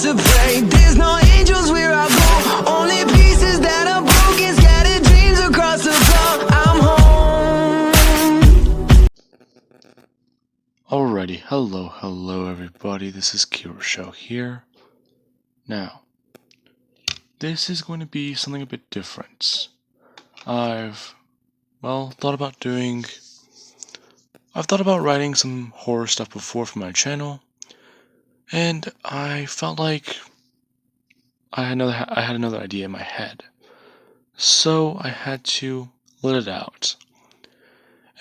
To pray, there's no angels where I go, only pieces that are broken, scattered dreams across the floor. I'm home. Alrighty, hello everybody, this is Show here. Now, this is going to be something a bit different. I've thought about writing some horror stuff before for my channel, and I felt like I had another idea in my head, so I had to let it out.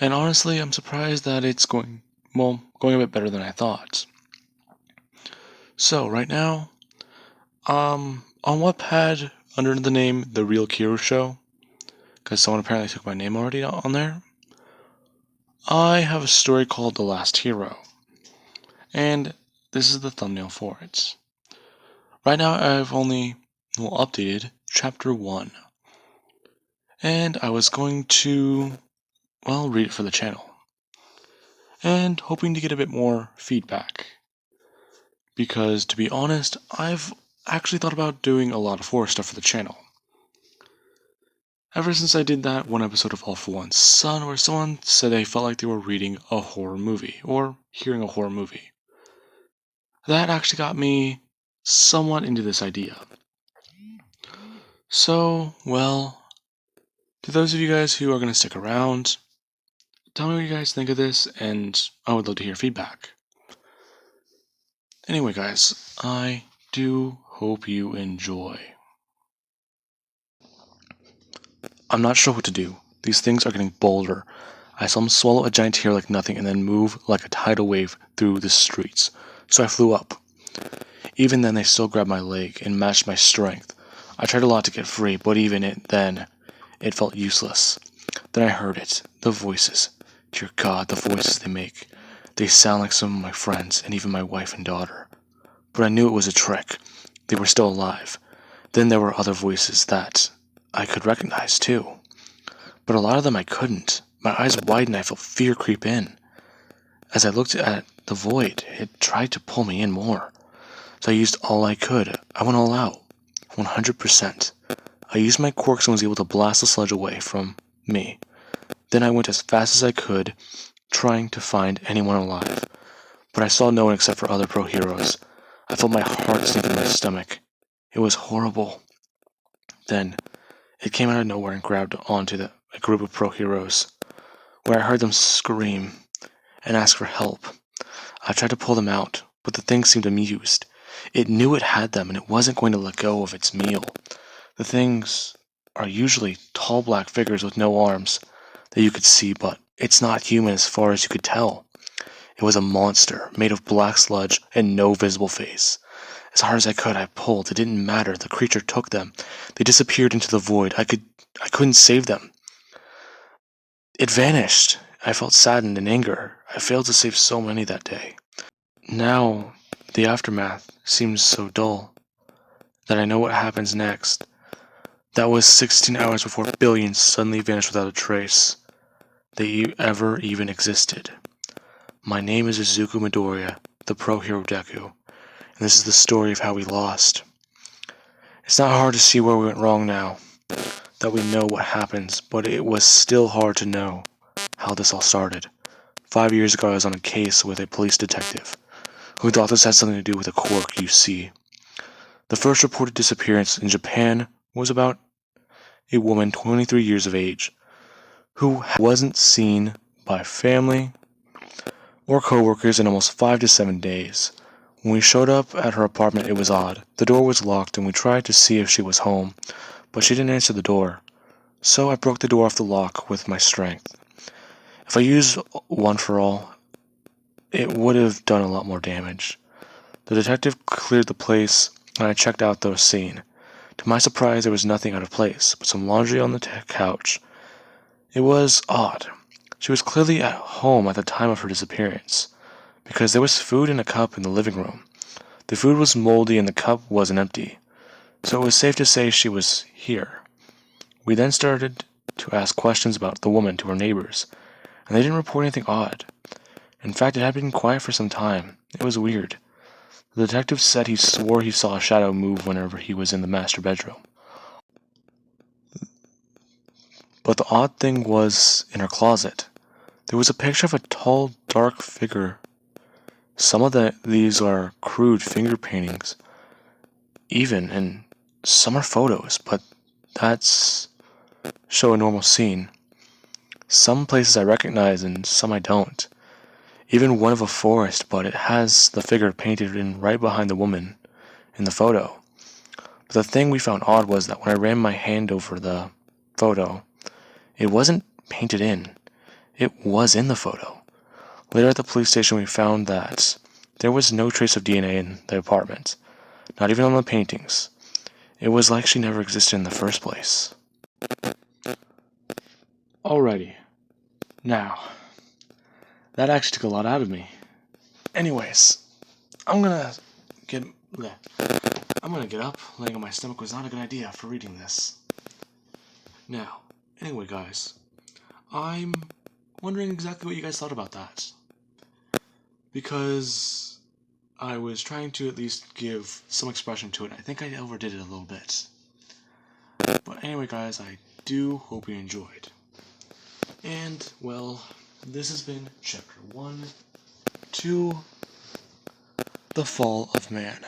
And honestly, I'm surprised that it's going a bit better than I thought. So right now, on Wattpad, under the name The Real Kiro Show, because someone apparently took my name already on there, I have a story called The Last Hero, and this is the thumbnail for it. Right now I've only updated chapter 1, and I was going to read it for the channel, and hoping to get a bit more feedback, because to be honest, I've actually thought about doing a lot of horror stuff for the channel. Ever since I did that one episode of All for One Son where someone said they felt like they were reading a horror movie, or hearing a horror movie. That actually got me somewhat into this idea. So, to those of you guys who are going to stick around, tell me what you guys think of this, and I would love to hear feedback. Anyway guys, I do hope you enjoy. I'm not sure what to do. These things are getting bolder. I saw them swallow a giant tear like nothing and then move like a tidal wave through the streets. So I flew up. Even then they still grabbed my leg and matched my strength. I tried a lot to get free, but even then, it felt useless. Then I heard it. The voices. Dear God, the voices they make. They sound like some of my friends and even my wife and daughter. But I knew it was a trick. They were still alive. Then there were other voices that I could recognize too. But a lot of them I couldn't. My eyes widened and I felt fear creep in. As I looked at the void, it tried to pull me in more. So I used all I could. I went all out. 100%. I used my quirks and was able to blast the sludge away from me. Then I went as fast as I could, trying to find anyone alive. But I saw no one except for other pro heroes. I felt my heart sink in my stomach. It was horrible. Then it came out of nowhere and grabbed onto a group of pro heroes, where I heard them scream and ask for help. I tried to pull them out, but the thing seemed amused. It knew it had them and it wasn't going to let go of its meal. The things are usually tall black figures with no arms that you could see, but it's not human as far as you could tell. It was a monster made of black sludge and no visible face. As hard as I could, I pulled. It didn't matter. The creature took them. They disappeared into the void. I couldn't save them. It vanished. I felt saddened and anger. I failed to save so many that day. Now, the aftermath seems so dull that I know what happens next. That was 16 hours before billions suddenly vanished without a trace. They ever even existed. My name is Izuku Midoriya, the Pro Hero Deku. And this is the story of how we lost. It's not hard to see where we went wrong now that we know what happens, but it was still hard to know how this all started. 5 years ago I was on a case with a police detective who thought this had something to do with a quirk you see. The first reported disappearance in Japan was about a woman 23 years of age who wasn't seen by family or coworkers in almost 5 to 7 days. When we showed up at her apartment, it was odd. The door was locked and we tried to see if she was home, but she didn't answer the door. So I broke the door off the lock with my strength. If I used one for all, it would have done a lot more damage. The detective cleared the place and I checked out the scene. To my surprise, there was nothing out of place, but some laundry on the couch. It was odd. She was clearly at home at the time of her disappearance, because there was food in a cup in the living room. The food was moldy and the cup wasn't empty, so it was safe to say she was here. We then started to ask questions about the woman to our neighbors, and they didn't report anything odd. In fact, it had been quiet for some time. It was weird. The detective said he swore he saw a shadow move whenever he was in the master bedroom. But the odd thing was, in her closet, there was a picture of a tall, dark figure. Some of these are crude finger paintings, even, and some are photos, but that's show a normal scene. Some places I recognize and some I don't. Even one of a forest, but it has the figure painted in right behind the woman in the photo. But the thing we found odd was that when I ran my hand over the photo, it wasn't painted in. It was in the photo. Later at the police station we found that there was no trace of DNA in the apartment, not even on the paintings. It was like she never existed in the first place. Alrighty. Now, that actually took a lot out of me. Anyways, I'm gonna get up. Laying on my stomach was not a good idea for reading this. Now, anyway guys, I'm wondering exactly what you guys thought about that. Because I was trying to at least give some expression to it. I think I overdid it a little bit. But anyway guys, I do hope you enjoyed. And, well, this has been Chapter 1 to The Fall of Man.